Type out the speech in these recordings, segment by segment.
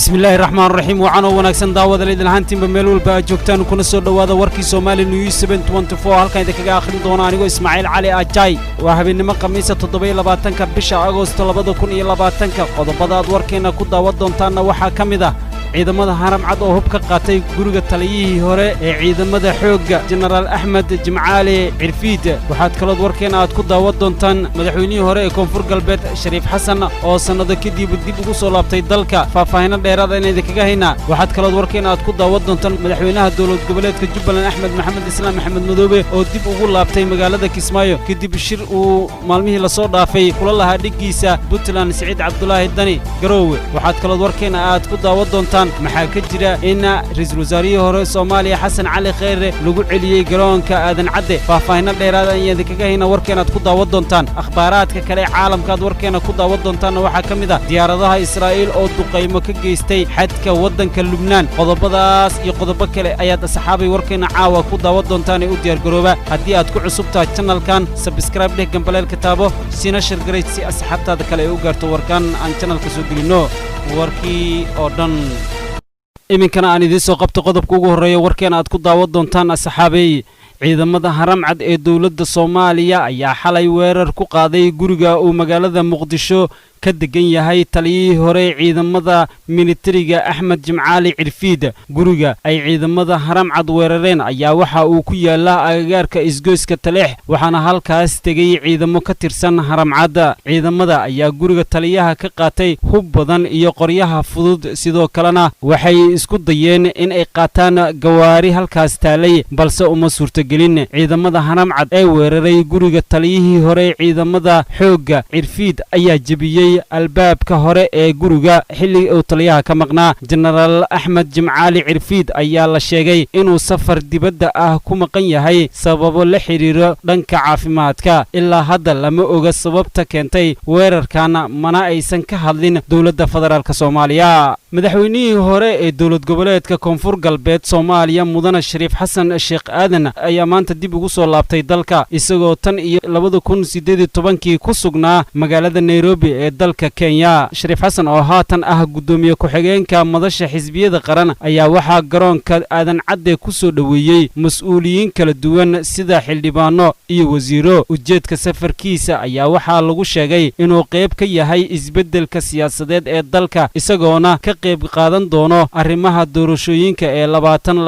بسم الله الرحمن الرحيم وعنا ونكسن دعوة ليدن هانتين بميلول باجوكتان كنا سود دعوة وركي سومالي نيوز 724 هالكا إذا كجا آخرين دونا عنيقو إسماعيل علي أجاي وهابين نما قميصة تطبيق لباتنك بشا أغسطس لبادو كوني لباتنك قد بدأت وركينا كودا ودون تانا وحا كميدا ciidamada haram cad oo hub ka qaatay guriga taliyihii hore ee ciidamada xoogga General Ahmed Jimcaali Cirfiid waxaad kala warkeen aad ku daawad doontaan madaxweynihii hore ee Koonfur Galbeed Shariif Xasan oo sanado kadib dib ugu soo laabtay dalka faahfaahin dheeraad ah inay kaga hayna waxaad kala warkeen aad ku daawad doontaan madaxweynaha dowlad goboleedka Jubbaland Axmed Maxamed Islaam Maxamed Madoobe oo dib ugu laabtay magaalada Kismaayo kadib shir uu maalmihii la soo dhaafay kula lahaa dhigiisa Puntland Saciid Cabdullaahi Dani Garowe waxaad kala warkeen aad ku daawad doontaan maxaa ka jira in ra'iisul wasaarihii hore Soomaaliya Xasan Cali Khayre lagu celiyay garoonka aadan cadde faahfaahin dheeraad ah ayay kaga hayna warkeen aad ku daawad doontaan akhbaaraadka kale caalamka aad warkeen ku daawad doontaan waxa kamid ah diyaaradaha Israa'iil oo duqeymo ka geystay xadka wadanka Lubnaan qodobadaas iyo qodobo kale ayaad asxaabay warkeen caawa ku daawad doontaan u diyaar garooba haddii aad ku cusubtahay channelkan subscribe dhig gambaleel kitaabo sina share gareey si asxaabtaada kale u gaarto warkan aan channelka soo gelino warkii oo dhan iminkana aan idin soo qabto qodobka ugu horeeya warkeen aad ku daawad doontaan asxaabay ciidamada haram cad ee dawladda Soomaaliya ayaa xalay weerar ku qaaday guriga uu magaalada Muqdisho ka degan yahay taliyihii hore ciidamada militariga Axmed Jimcaali Cirfiid guriga ay ciidamada haram cad weerareen ayaa waxa uu ku yaalaa agagaarka isgoyska Taleex waxaana halkaas tagay ciidamo ka tirsan haram cad ciidamada ayaa guriga taliyaha ka qaatay hub badan iyo qoryaha fudud sidoo kalena waxay isku dayeen in ay qaataan gawaari halkaas taalay balse uma suurtagelin ciidamada haram cad ee weeraray guriga taliyihii hore ciidamada xoogga Cirfiid ayaa jabiyay albaabka hore ee guriga xilli uu taliyaha ka maqnaa General Ahmed Jimcaali Cirfiid ayaa la sheegay inuu safar dibadda ah ku maqan yahay sababo la xiriiro dhanka caafimaadka ilaa hadda lama oga sababta keentay weerarkan mana aysan ka hadlin dawladda federaalka Soomaaliya madaxweynihii hore ee dawlad goboleedka Koonfur Galbeed Soomaaliya mudane Shariif Xasan Sheekh Aadan ayaa maanta dib ugu soo laabtay dalka isagoo tan iyo 2018 ku sugnaa magaalada Nairobi ee dalka Kenya Shariif Xasan oo haatan ah gudoomiye ku-xigeenka madasha xisbiyada qaran ayaa waxa garoonka aadan cadde ku soo dhaweeyay mas'uuliyiin kala duwan sida xildhibaano iyo wasiiro ujeedka safarkiisa ayaa waxa lagu sheegay inuu qayb ka yahay isbeddelka siyaasadeed ee dalka isagoona ka qayb qaadan doono arrimaha doorashooyinka ee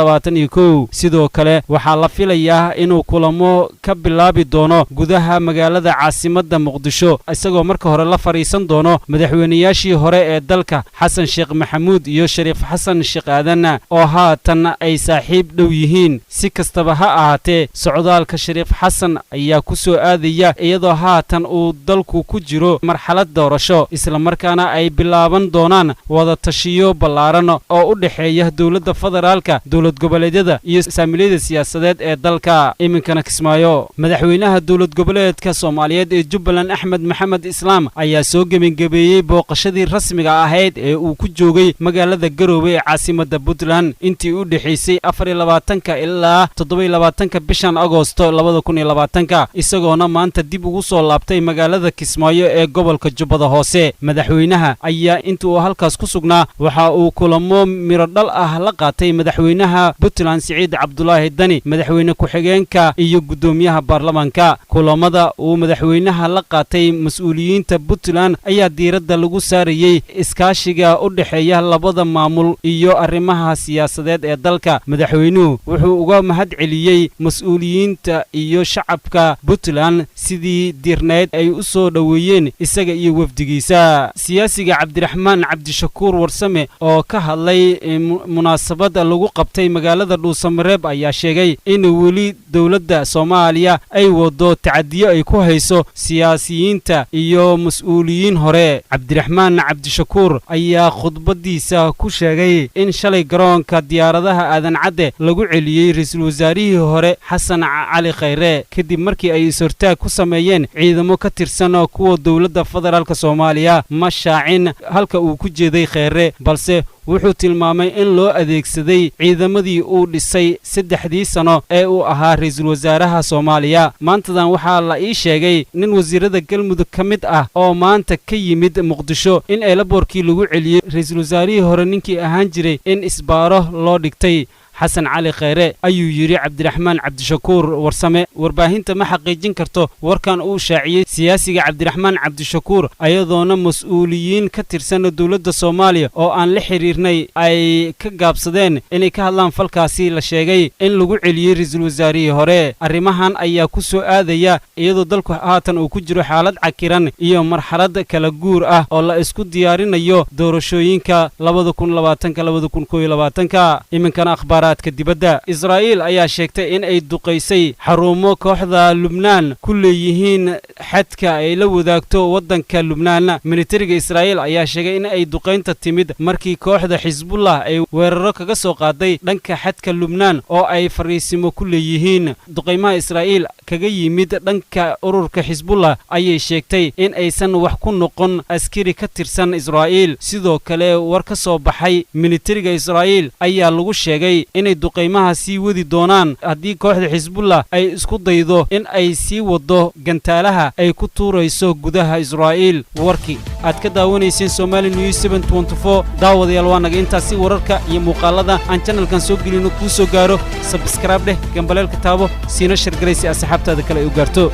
2021 sidoo kale waxa la filayaa inuu kulamo ka bilaabi doono gudaha magaalada caasimadda Muqdisho isagoo marka hore la fariisan doono madaxweynayaashii hore ee dalka Xasan Sheekh Maxamuud iyo Shariif Xasan Sheekh Aadan oo haatan ay saaxiib dhow yihiin si kastaba ha ahaatee socdaalka Shariif Xasan ayaa ku soo aadaya iyadoo haatan uu dalku ku jiro marxalad doorasho isla markaana ay bilaaban doonaan wada tashiyo ballaaran oo u dhaxeeya dawladda federaalka dawlad goboleedyada iyo saamilada siyaasadeed ee dalka iminkana Kismaayo madaxweynaha dawlad goboleedka Soomaaliyeed ee Jubbaland Axmed Maxamed Islaam ayaa soo gabeeyay booqashadii rasmiga ahayd ee uu ku joogay magaalada Garowe ee caasimadda Puntland intii u dhaxaysay 24 ilaa 27 bishan Agoosto 2020 isagoona maanta dib ugu soo laabtay magaalada Kismaayo ee gobolka Jubbada Hoose madaxweynaha ayaa intii uu halkaas ku sugnaa waxa uu kulamo miro dhal ah la qaatay madaxweynaha Puntland Saciid Cabdullaahi Dani madaxweyne ku-xigeenka iyo gudoomiyaha baarlamaanka kulamada uu madaxweynaha la qaatay mas'uuliyiinta Puntland ayaa diiradda lagu saarayay iskaashiga u dhaxeeya labada maamul iyo arrimaha siyaasadeed ee dalka madaxweynuhu wuxuu uga mahad celiyay mas'uuliyiinta iyo shacabka Puntland sidii diirneed ay u soo dhaweeyeen isaga iyo wafdigiisa siyaasiga Cabdiraxmaan Cabdishakuur Warsame oo ka hadlay munaasabada lagu qabtay magaalada Dhuusamareeb ayaa sheegay in weli dawladda Soomaaliya ay wado tacadiyo ay ku hayso siyaasiyiinta iyo mas'uuliyiin hore Cabdiraxmaan Cabdishakuur ayaa khudbadiisa ku sheegay in shalay garoonka diyaaradaha aadan cadde lagu celiyay ra'iisul wasaarihii hore Xasan Cali Khayre kadib markii ay sortaag ku sameeyeen ciidamo ka tirsan kuwa dawladda federaalka Soomaaliya ma shaacin halka uu ku jeeday Khayre hore balse wuxuu tilmaamay in loo adeegsaday ciidamadii uu dhisay 3 sano ee uu ahaa ra'iisul wasaaraha Soomaaliya maantadan waxaa la ii sheegay nin wasiirada galmudug ka mid ah oo maanta ka yimid Muqdisho in eelaboorkii lagu celiyay ra'iisul wasaarihii hore ninkii ahaan jiray in isbaaro loo dhigtay xasan cali khayre ayuu yiri Cabdiraxmaan Cabdishakuur warsame warbaahinta ma xaqiijin karto warkan uu shaaciyay siyaasiga Cabdiraxmaan Cabdishakuur ayadoona mas'uuliyiin ka tirsan dawladda Soomaaliya oo aan la xiriirnay ay ka gaabsadeen inay ka hadlaan falkaasi la sheegay in lagu celiyay ra'iisul wasaarihii hore arrimahan ayaa ku soo aadaya iyadoo dalku haatan uu ku jiro xaalad cakiran iyo marxalad kala guur ah oo la isku diyaarinayo doorashooyinka 2020-2021 iminkana akhbaar dibadda Israa'iil ayaa sheegtay in ay duqeysay xarumo kooxda Lubnaan ku leeyihiin xadka ay la wadaagto wadanka Lubnaan militariga Israa'iil ayaa sheegay in ay duqeynta timid markii kooxda Xisbullah ay weeraro kaga soo qaaday dhanka xadka Lubnaan oo ay fariisimo ku leeyihiin duqeymaha Israa'iil kaga yimid dhanka ururka Xisbullah ayay sheegtay in aysan wax ku noqon askari ka tirsan Israa'iil sidoo kale war ka soo baxay militariga Israa'iil ayaa lagu sheegay inay duqeymaha sii wadi doonaan haddii kooxda Xisbullah ay isku daydo in ay sii wado gantaalaha ay ku tuurayso gudaha Israa'iil warkii aad ka daawanayseen Somali News 724 daawadayaal waa naga intaasi wararka iyo muuqaalada aan channelkan soo gelino ku soo gaaro subscribe dheh gambaleelka taabo siina share garaysi asxaabtaada kale ay u gaarto